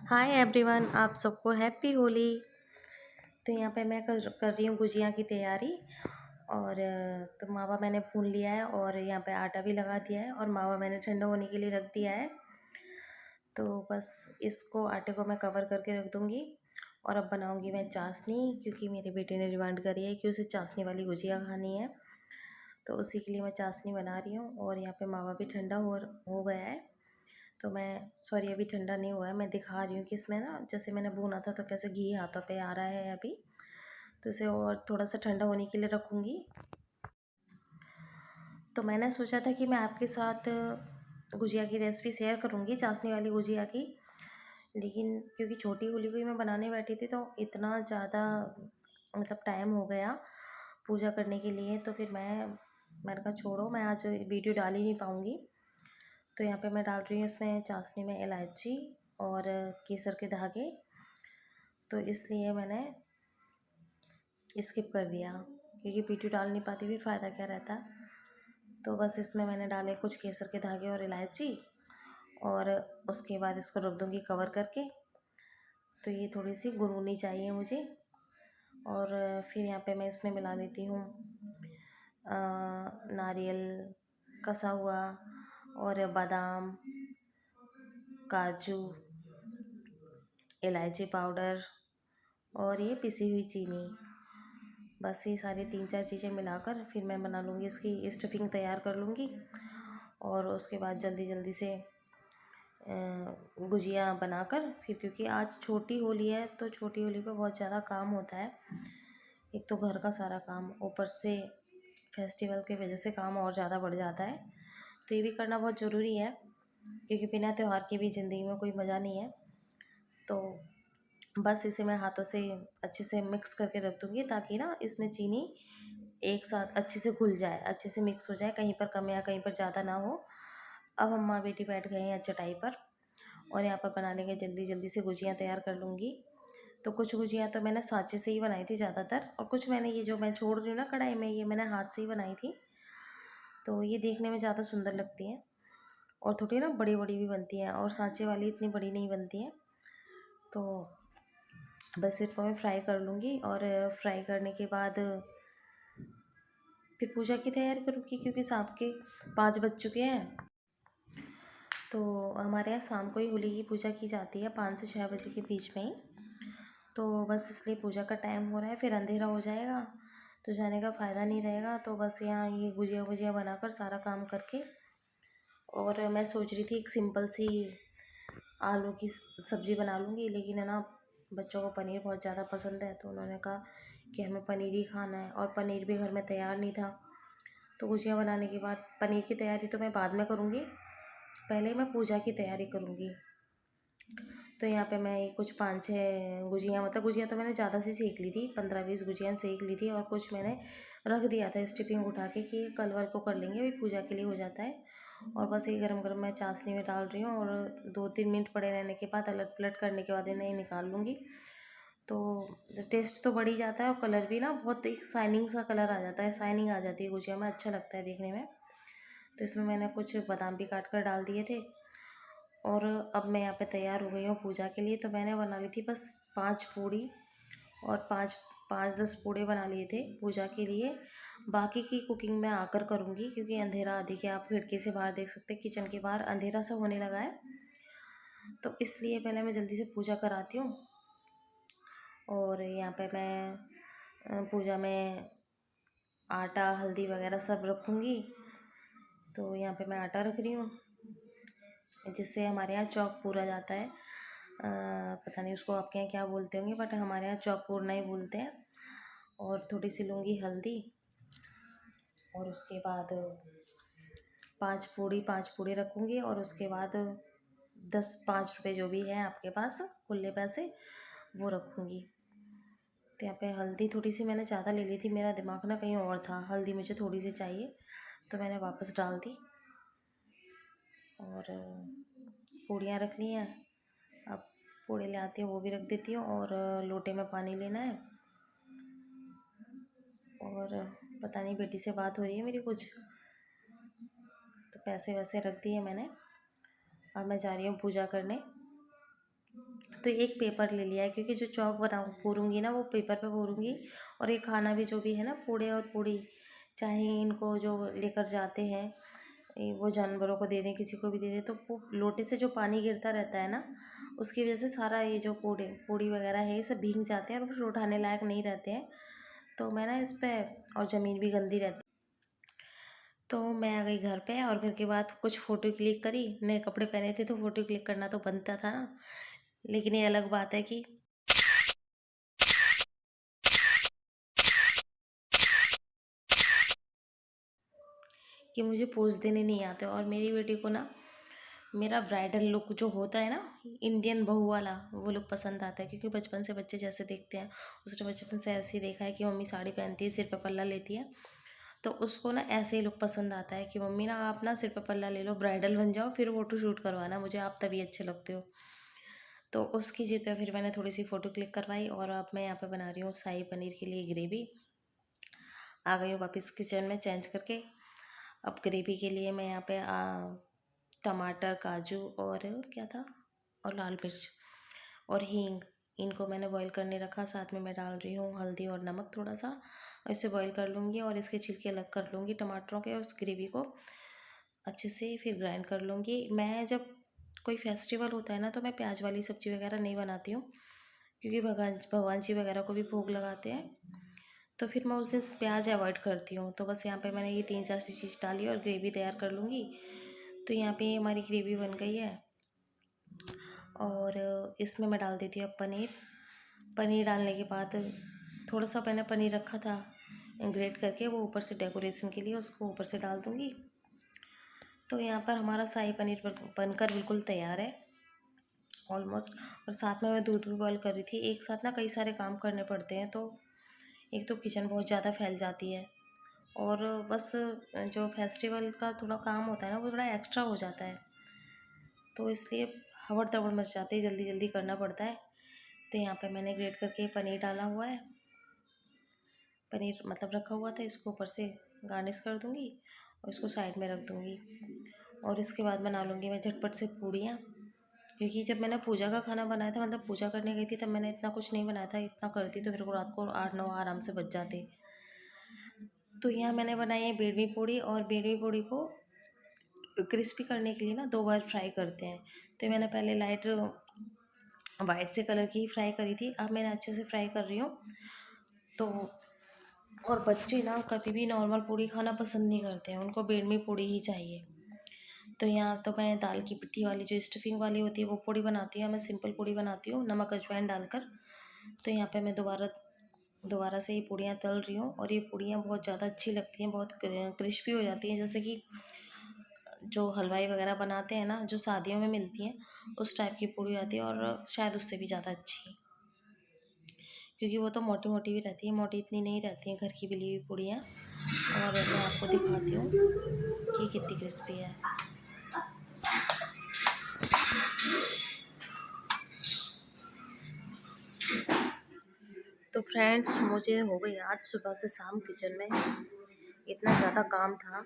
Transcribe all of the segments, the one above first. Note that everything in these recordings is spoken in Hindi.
हाय एवरीवन, आप सबको हैप्पी होली। तो यहाँ पे मैं कर रही हूँ गुजिया की तैयारी। और तो मावा मैंने भून लिया है और यहाँ पे आटा भी लगा दिया है और मावा मैंने ठंडा होने के लिए रख दिया है। तो बस इसको आटे को मैं कवर करके रख दूँगी। और अब बनाऊँगी मैं चाशनी, क्योंकि मेरे बेटे ने डिमांड करी है कि उसे चाशनी वाली गुजिया खानी है। तो उसी के लिए मैं चाशनी बना रही हूँ। और यहाँ पे मावा भी ठंडा हो गया है। तो मैं सॉरी, अभी ठंडा नहीं हुआ है, मैं दिखा रही हूँ कि इसमें ना जैसे मैंने भूना था तो कैसे घी हाथों पे आ रहा है अभी। तो इसे और थोड़ा सा ठंडा होने के लिए रखूँगी। तो मैंने सोचा था कि मैं आपके साथ गुजिया की रेसिपी शेयर करूँगी, चाशनी वाली गुजिया की। लेकिन क्योंकि छोटी होली को ही मैं बनाने बैठी थी तो इतना ज़्यादा मतलब टाइम हो गया पूजा करने के लिए, तो फिर मैंने कहा छोड़ो, मैं आज वीडियो डाल ही नहीं पाऊँगी। तो यहाँ पे मैं डाल रही हूँ इसमें चाशनी में इलायची और केसर के धागे। तो इसलिए मैंने स्किप कर दिया, क्योंकि वीडियो डाल नहीं पाती फिर फ़ायदा क्या रहता। तो बस इसमें मैंने डाले कुछ केसर के धागे और इलायची। और उसके बाद इसको रख दूँगी कवर करके। तो ये थोड़ी सी गुनगुनी चाहिए मुझे। और फिर यहाँ पे मैं इसमें मिला लेती हूँ नारियल कसा हुआ और बादाम, काजू, इलायची पाउडर और ये पिसी हुई चीनी। बस ये सारी 3-4 चीज़ें मिलाकर फिर मैं बना लूँगी, इसकी स्टफिंग तैयार कर लूँगी। और उसके बाद जल्दी जल्दी से गुजिया बनाकर फिर, क्योंकि आज छोटी होली है तो छोटी होली पे बहुत ज़्यादा काम होता है। एक तो घर का सारा काम, ऊपर से फेस्टिवल के वजह से काम और ज़्यादा बढ़ जाता है। तो ये भी करना बहुत ज़रूरी है, क्योंकि बिना त्यौहार के भी ज़िंदगी में कोई मज़ा नहीं है। तो बस इसे मैं हाथों से अच्छे से मिक्स करके रख दूँगी, ताकि ना इसमें चीनी एक साथ अच्छे से घुल जाए, अच्छे से मिक्स हो जाए, कहीं पर कम या कहीं पर ज़्यादा ना हो। अब हम माँ बेटी बैठ गए हैं चटाई पर और यहाँ पर बना लेंगे जल्दी जल्दी से गुजियाँ तैयार कर लूँगी। तो कुछ गुजियाँ तो मैंने साँचे से ही बनाई थी ज़्यादातर, और कुछ मैंने ये जो मैं छोड़ रही हूँ ना कढ़ाई में, ये मैंने हाथ से ही बनाई थी। तो ये देखने में ज़्यादा सुंदर लगती हैं और थोड़ी ना बड़ी बड़ी भी बनती हैं, और साँचे वाली इतनी बड़ी नहीं बनती हैं। तो बस इसको मैं फ्राई कर लूँगी। और फ्राई करने के बाद फिर पूजा की तैयारी करूँगी, क्योंकि शाम के 5 बज चुके हैं। तो हमारे यहाँ शाम को ही होली की पूजा की जाती है, 5 से 6 बजे के बीच में ही। तो बस इसलिए पूजा का टाइम हो रहा है, फिर अंधेरा हो जाएगा तो जाने का फ़ायदा नहीं रहेगा। तो बस यहाँ ये गुजिया वुजिया बनाकर सारा काम करके, और मैं सोच रही थी एक सिंपल सी आलू की सब्ज़ी बना लूँगी। लेकिन है ना, बच्चों को पनीर बहुत ज़्यादा पसंद है, तो उन्होंने कहा कि हमें पनीर ही खाना है, और पनीर भी घर में तैयार नहीं था। तो गुजिया बनाने के बाद पनीर की तैयारी तो मैं बाद में करूँगी, पहले मैं पूजा की तैयारी करूँगी। तो यहाँ पे मैं ये कुछ 5-6 गुजिया, मतलब गुजिया तो मैंने ज़्यादा सी सेक ली थी, 15-20 गुजिया सेक ली थी, और कुछ मैंने रख दिया था स्टिपिंग उठा के कि कल वर को कर लेंगे, अभी पूजा के लिए हो जाता है। और बस ये गरम गरम मैं चाशनी में डाल रही हूँ, और 2-3 मिनट पड़े रहने के बाद, अलट पलट करने के बाद इन्हें निकाल लूँगी। तो टेस्ट तो बढ़ ही जाता है, और कलर भी ना बहुत एक शाइनिंग सा कलर आ जाता है, शाइनिंग आ जाती है गुजिया में, अच्छा लगता है देखने में। तो इसमें मैंने कुछ बादाम भी काट कर डाल दिए थे। और अब मैं यहाँ पे तैयार हो गई हूँ पूजा के लिए। तो मैंने बना ली थी बस 5 पूड़ी, और 5-10 पूड़े बना लिए थे पूजा के लिए। बाकी की कुकिंग मैं आकर करूँगी, क्योंकि अंधेरा, देखिए आप खिड़की से बाहर देख सकते हैं, किचन के बाहर अंधेरा सा होने लगा है। तो इसलिए पहले मैं जल्दी से पूजा कराती हूँ। और यहाँ पे मैं पूजा में आटा, हल्दी वगैरह सब रखूँगी। तो यहाँ पे मैं आटा रख रही हूँ, जिससे हमारे यहाँ चौक पूरा जाता है। पता नहीं उसको आपके यहाँ क्या बोलते होंगे, बट हमारे यहाँ चौक पूरना ही बोलते हैं। और थोड़ी सी लूँगी हल्दी, और उसके बाद 5 पूड़ी रखूँगी। और उसके बाद 5 रुपये जो भी है आपके पास खुले पैसे, वो रखूँगी। तो यहाँ पे हल्दी थोड़ी सी मैंने ज़्यादा ले ली थी, मेरा दिमाग ना कहीं और था, हल्दी मुझे थोड़ी सी चाहिए, तो मैंने वापस डाल दी। और पूड़ियाँ रख ली हैं, अब पूड़ी ले आती हूँ, वो भी रख देती हूँ। और लोटे में पानी लेना है। और पता नहीं बेटी से बात हो रही है मेरी कुछ, तो पैसे वैसे रख दिए मैंने। अब मैं जा रही हूँ पूजा करने। तो एक पेपर ले लिया है, क्योंकि जो चौक बनाऊँ पूरूँगी ना वो पेपर पे पूरूँगी। और ये खाना भी जो भी है ना, पूड़े और पूड़ी, चाहे इनको जो लेकर जाते हैं वो जानवरों को दे दें, किसी को भी दे दें, तो वो लोटे से जो पानी गिरता रहता है ना, उसकी वजह से सारा ये जो पूड़े पूड़ी वगैरह है ये सब भीग जाते हैं और फिर उठाने लायक नहीं रहते हैं। तो मैं ना इस पर, और ज़मीन भी गंदी रहती। तो मैं आ गई घर पे, और घर के बाद कुछ फ़ोटो क्लिक करी। नए कपड़े पहने थे तो फ़ोटो क्लिक करना तो बनता था ना। लेकिन ये अलग बात है कि मुझे पोज देने नहीं आते। और मेरी बेटी को ना मेरा ब्राइडल लुक जो होता है ना, इंडियन बहू वाला, वो लुक पसंद आता है। क्योंकि बचपन से बच्चे जैसे देखते हैं, उसने बचपन से ऐसे ही देखा है कि मम्मी साड़ी पहनती है, सिर पे पल्ला लेती है, तो उसको ना ऐसे ही लुक पसंद आता है कि मम्मी ना आप ना सिर पे पल्ला ले लो, ब्राइडल बन जाओ, फिर फ़ोटो शूट करवाना मुझे, आप तभी अच्छे लगते हो। तो उसकी जिद पे फिर मैंने थोड़ी सी फ़ोटो क्लिक करवाई। और अब मैं यहाँ पे बना रही हूँ शाही पनीर के लिए ग्रेवी। आ गई हूँ वापस किचन में चेंज करके। अब ग्रेवी के लिए मैं यहाँ पे टमाटर, काजू और क्या था, और लाल मिर्च और हींग, इनको मैंने बॉईल करने रखा। साथ में मैं डाल रही हूँ हल्दी और नमक थोड़ा सा, और इसे बॉईल कर लूँगी। और इसके छिलके अलग कर लूँगी टमाटरों के, और उस ग्रेवी को अच्छे से फिर ग्राइंड कर लूँगी। मैं जब कोई फेस्टिवल होता है ना, तो मैं प्याज वाली सब्ज़ी वगैरह नहीं बनाती हूँ, क्योंकि भगवान भगवान जी वगैरह को भी भोग लगाते हैं, तो फिर मैं उस दिन प्याज अवॉइड करती हूँ। तो बस यहाँ पे मैंने ये 3-4 सी चीज़ डाली और ग्रेवी तैयार कर लूँगी। तो यहाँ पे हमारी ग्रेवी बन गई है। और इसमें मैं डाल देती हूँ अब पनीर। पनीर डालने के बाद थोड़ा सा मैंने पनीर रखा था ग्रेट करके, वो ऊपर से डेकोरेशन के लिए उसको ऊपर से डाल दूँगी। तो यहाँ पर हमारा शाही पनीर बनकर बिल्कुल तैयार है ऑलमोस्ट। और साथ में मैं दूध भी बॉयल कर रही थी। एक साथ ना कई सारे काम करने पड़ते हैं, तो एक तो किचन बहुत ज़्यादा फैल जाती है, और बस जो फेस्टिवल का थोड़ा काम होता है ना, वो थोड़ा एक्स्ट्रा हो जाता है, तो इसलिए हवड़ तवड़ मच जाती है, जल्दी जल्दी करना पड़ता है। तो यहाँ पे मैंने ग्रेट करके पनीर डाला हुआ है, पनीर मतलब रखा हुआ था, इसको ऊपर से गार्निश कर दूँगी और इसको साइड में रख दूँगी। और इसके बाद बना लूँगी मैं झटपट से पूड़ियाँ, क्योंकि जब मैंने पूजा का खाना बनाया था, मतलब पूजा करने गई थी, तब मैंने इतना कुछ नहीं बनाया था। इतना करती तो मेरे को रात को 8-9 आराम से बच जाते। तो यहाँ मैंने बनाई है बेडमी पूड़ी, और बेडमी पूड़ी को क्रिस्पी करने के लिए ना 2 बार फ्राई करते हैं। तो मैंने पहले लाइट वाइट से कलर की ही फ्राई करी थी, अब मैंने अच्छे से फ्राई कर रही हूँ। तो और बच्चे ना कभी भी नॉर्मल पूड़ी खाना पसंद नहीं करते हैं, उनको बेडमी पूड़ी ही चाहिए। तो यहाँ तो मैं दाल की पिट्ठी वाली जो स्टफिंग वाली होती है वो पूड़ी बनाती हूँ, मैं सिंपल पूड़ी बनाती हूँ नमक अजवाइन डालकर। तो यहाँ पे मैं दोबारा दोबारा से ये पूड़ियाँ तल रही हूँ, और ये पूड़ियाँ बहुत ज़्यादा अच्छी लगती हैं, बहुत क्रिस्पी हो जाती हैं, जैसे कि जो हलवाई वगैरह बनाते हैं ना, जो शादियों में मिलती हैं, उस टाइप की पूड़ी आती है, और शायद उससे भी ज़्यादा अच्छी, क्योंकि वो तो मोटी मोटी भी रहती है, मोटी इतनी नहीं रहती हैं घर की बेली हुई पूड़ियाँ। और मैं आपको दिखाती हूँ कि कितनी क्रिस्पी है। तो फ्रेंड्स, मुझे हो गई आज सुबह से शाम किचन में, इतना ज़्यादा काम था,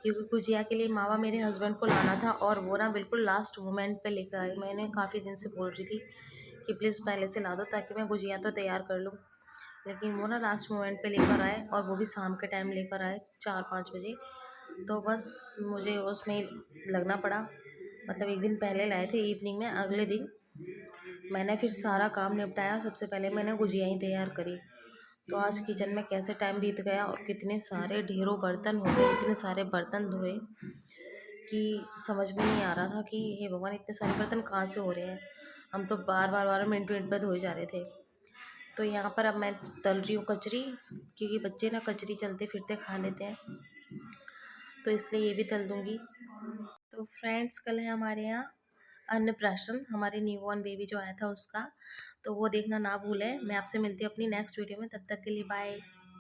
क्योंकि गुजिया के लिए मावा मेरे हस्बैंड को लाना था, और वो ना बिल्कुल लास्ट मोमेंट पे लेकर आए। मैंने काफ़ी दिन से बोल रही थी कि प्लीज़ पहले से ला दो, ताकि मैं गुजिया तो तैयार कर लूँ, लेकिन वो ना लास्ट मोमेंट पे लेकर आए, और वो भी शाम के टाइम लेकर आए 4-5 बजे। तो बस मुझे उसमें लगना पड़ा। मतलब एक दिन पहले लाए थे इवनिंग में, अगले दिन मैंने फिर सारा काम निपटाया। सबसे पहले मैंने गुजिया ही तैयार करी। तो आज किचन में कैसे टाइम बीत गया, और कितने सारे ढेरों बर्तन हो गए, इतने सारे बर्तन धोए कि समझ में नहीं आ रहा था कि हे भगवान, इतने सारे बर्तन कहाँ से हो रहे हैं। हम तो बार बार मिनट मिनट पर धोए जा रहे थे। तो यहाँ पर अब मैं तल रही हूँ कचरी, क्योंकि बच्चे ना कचरी चलते फिरते खा लेते हैं, तो इसलिए ये भी तल दूँगी। तो फ्रेंड्स, कल है हमारे यहाँ अन्नप्राशन, हमारे न्यूबॉर्न बेबी जो आया था उसका, तो वो देखना ना भूलें। मैं आपसे मिलती हूँ अपनी नेक्स्ट वीडियो में, तब तक के लिए बाय।